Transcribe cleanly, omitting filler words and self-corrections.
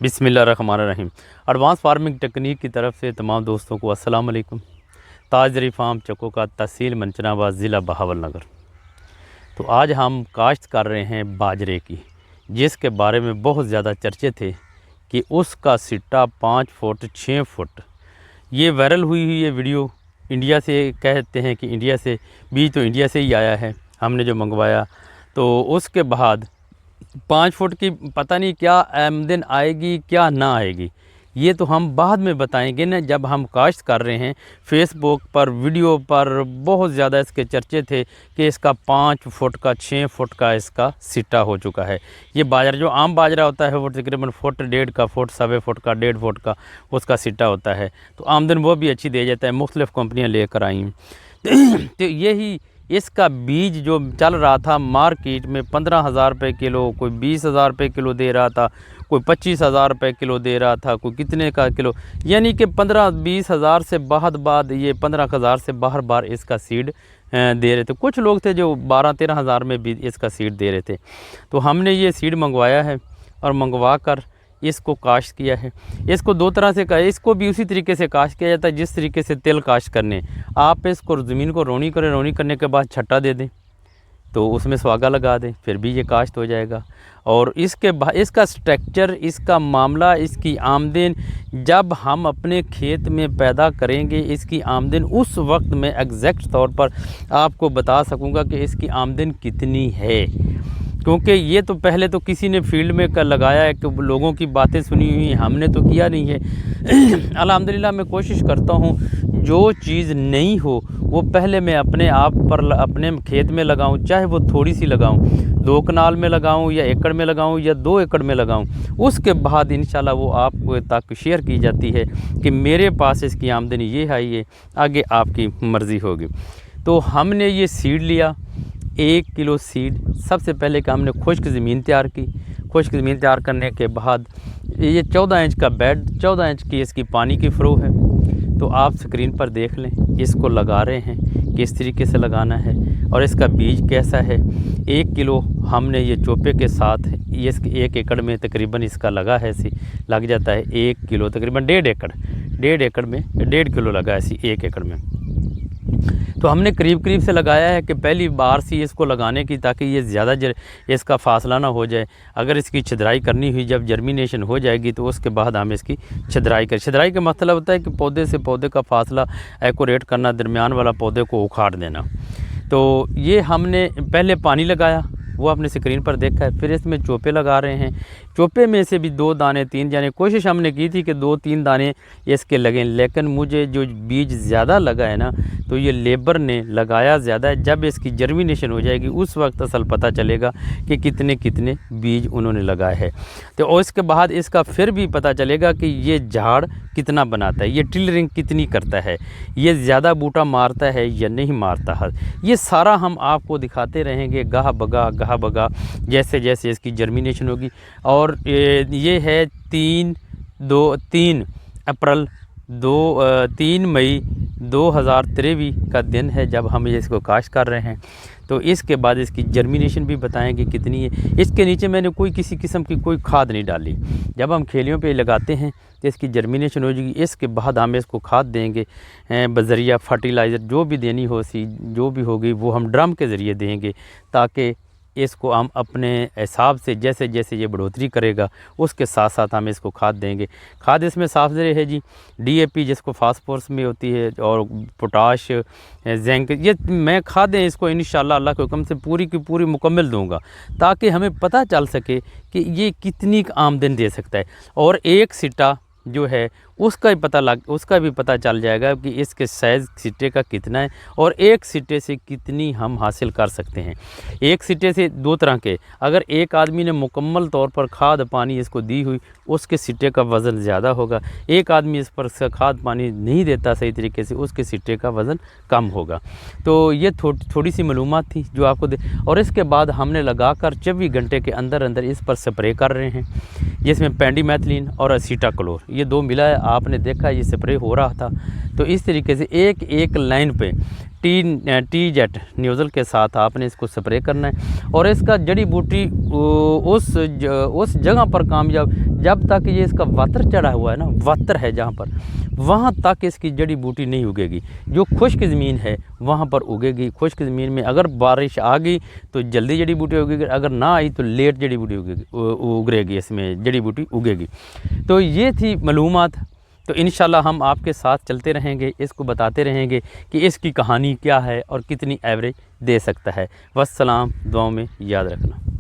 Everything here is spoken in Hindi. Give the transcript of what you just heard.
बिस्मिल्लाहिर्रहमानिर्रहीम। एडवांस फार्मिंग टेक्निक की तरफ से तमाम दोस्तों को अस्सलाम वालेकुम। ताजरी फार्म चक्को का तहसील मंचनाबाद ज़िला बहावलनगर। तो आज हम काश्त कर रहे हैं बाजरे की, जिसके बारे में बहुत ज़्यादा चर्चे थे कि उसका सिट्टा 5 फुट 6 फुट। ये वायरल हुई है वीडियो। इंडिया से कहते हैं कि इंडिया से बीज तो इंडिया से ही आया है, हमने जो मंगवाया। तो उसके बाद 5 फुट की पता नहीं क्या आमदन आएगी क्या ना आएगी, ये तो हम बाद में बताएंगे ना, जब हम काश्त कर रहे हैं। फेसबुक पर वीडियो पर बहुत ज़्यादा इसके चर्चे थे कि इसका 5 फुट का 6 फुट का इसका सिट्टा हो चुका है। ये बाजरा जो आम बाजरा होता है वो तकरीबन फुट डेढ़ का, फुट सवा फुट का, 1.5 फुट का उसका सिट्टा होता है। तो आमदन वो भी अच्छी दे जाता है, मुख्तलिफ़ कंपनियाँ लेकर आई। तो यही इसका बीज जो चल रहा था मार्केट में 15,000 रुपये किलो, कोई 20,000 रुपये किलो दे रहा था, कोई 25,000 रुपये किलो दे रहा था, कोई कितने का किलो, यानी कि 15-20 हज़ार से बाद ये 15,000 से बाहर इसका सीड दे रहे थे। कुछ लोग थे जो 12-13 हज़ार में भी इसका सीड दे रहे थे। तो हमने ये सीड मंगवाया है और मंगवा कर इसको काश्त किया है। इसको दो तरह से इसको भी उसी तरीके से काश्त किया जाता है जिस तरीके से तिल काश्त करने। आप इसको ज़मीन को रोनी करें, रोनी करने के बाद छट्टा दे दें, तो उसमें सुहागा लगा दें, फिर भी ये काश्त हो जाएगा। और इसके बाद इसका स्ट्रक्चर, इसका मामला, इसकी आमदन जब हम अपने खेत में पैदा करेंगे, इसकी आमदन उस वक्त मैं एग्जैक्ट तौर पर आपको बता सकूँगा कि इसकी आमदन कितनी है। क्योंकि ये तो पहले तो किसी ने फील्ड में कर लगाया है कि लोगों की बातें सुनी हुई, हमने तो किया नहीं है। अल्हम्दुलिल्लाह मैं कोशिश करता हूँ जो चीज़ नहीं हो वो पहले मैं अपने आप पर अपने खेत में लगाऊं, चाहे वो थोड़ी सी लगाऊं, 2 कनाल में लगाऊं या एकड़ में लगाऊं या 2 एकड़ में लगाऊं। उसके बाद इंशाल्लाह वो आपको तक शेयर की जाती है कि मेरे पास इसकी आमदनी ये है, ये आगे आपकी मर्ज़ी होगी। तो हमने ये सीड लिया, 1 किलो सीड। सबसे पहले कि हमने खुश्क ज़मीन तैयार की। खुश्क ज़मीन तैयार करने के बाद ये 14 इंच का बेड, 14 इंच की इसकी पानी की फ़्लो है। तो आप स्क्रीन पर देख लें, इसको लगा रहे हैं किस तरीके से लगाना है और इसका बीज कैसा है। 1 किलो हमने ये चोपे के साथ ये 1 एकड़ में तकरीबन इसका लगा है, ऐसी लग जाता है 1 किलो, तकरीबन 1.5 एकड़ में 1.5 किलो लगा ऐसी 1 एकड़ में। तो हमने करीब से लगाया है कि पहली बार सी इसको लगाने की, ताकि ये ज़्यादा इसका फासला ना हो जाए। अगर इसकी छिदराई करनी हुई, जब जर्मिनेशन हो जाएगी तो उसके बाद हम इसकी छिदराई करें। छिदराई का मतलब होता है कि पौधे से पौधे का फासला एक्यूरेट करना, दरमियान वाला पौधे को उखाड़ देना। तो ये हमने पहले पानी लगाया, वो आपने स्क्रीन पर देखा है। फिर इसमें चोपे लगा रहे हैं। चोपे में से भी 2 दाने 3 दाने, कोशिश हमने की थी कि 2-3 दाने इसके लगें, लेकिन मुझे जो बीज ज़्यादा लगा है ना, तो ये लेबर ने लगाया ज़्यादा है। जब इसकी जर्मिनेशन हो जाएगी उस वक्त असल पता चलेगा कि कितने बीज उन्होंने लगाए हैं। तो और इसके बाद इसका फिर भी पता चलेगा कि ये झाड़ कितना बनाता है, ये टिलरिंग कितनी करता है, ये ज़्यादा बूटा मारता है या नहीं मारता है। ये सारा हम आपको दिखाते रहेंगे गाह बगा जैसे जैसे इसकी जर्मिनेशन होगी। और ये है 3 अप्रैल 3 मई 2023 का दिन है जब हम इसको काश्त कर रहे हैं। तो इसके बाद इसकी जर्मिनेशन भी बताएंगे कितनी है। इसके नीचे मैंने किसी किस्म की कोई खाद नहीं डाली। जब हम खेलियों पे लगाते हैं तो इसकी जर्मिनेशन हो जाएगी। इसके बाद हम इसको खाद देंगे, बजरिया फर्टिलाइज़र जो भी देनी हो सी जो भी होगी वो हम ड्रम के ज़रिए देंगे, ताकि इसको हम अपने हिसाब से जैसे जैसे ये बढ़ोतरी करेगा उसके साथ साथ हम इसको खाद देंगे। खाद इसमें साफ ज़रिए है जी, DAP जिसको फास्फोरस में होती है, और पोटाश, जिंक, ये मैं खादें इसको इंशाल्लाह अल्लाह के हुक्म से पूरी की पूरी मुकम्मल दूंगा, ताकि हमें पता चल सके कि ये कितनी आमदन दे सकता है। और एक सिट्टा जो है उसका भी पता चल जाएगा कि इसके साइज़ सिट्टे का कितना है और एक सिट्टे से कितनी हम हासिल कर सकते हैं। एक सिट्टे से 2 तरह के, अगर एक आदमी ने मुकम्मल तौर पर खाद पानी इसको दी हुई, उसके सिट्टे का वज़न ज़्यादा होगा। एक आदमी इस पर खाद पानी नहीं देता सही तरीके से, उसके सिट्टे का वज़न कम होगा। तो ये थोड़ी सी मालूमात थी जो आपको दे। और इसके बाद हमने लगा कर 24 घंटे के अंदर अंदर इस पर स्प्रे कर रहे हैं, जिसमें पेंडीमेथिलीन और एसीटाक्लोर ये 2 मिला है। आपने देखा ये स्प्रे हो रहा था। तो इस तरीके से एक लाइन पे टी जेट न्यूज़ल के साथ आपने इसको स्प्रे करना है। और इसका जड़ी बूटी उस जगह पर कामयाब, जब तक ये इसका वातर चढ़ा हुआ है ना, वातर है जहाँ पर, वहाँ तक इसकी जड़ी बूटी नहीं उगेगी। जो खुश्क ज़मीन है वहाँ पर उगेगी। खुश्क ज़मीन में अगर बारिश आ गई तो जल्दी जड़ी बूटी उगेगी, अगर ना आई तो लेट जड़ी बूटी उगेगी, इसमें जड़ी बूटी उगेगी। तो ये थी मालूमात। तो इंशाल्लाह हम आपके साथ चलते रहेंगे, इसको बताते रहेंगे कि इसकी कहानी क्या है और कितनी एवरेज दे सकता है। वस्सलाम, दुआओं में याद रखना।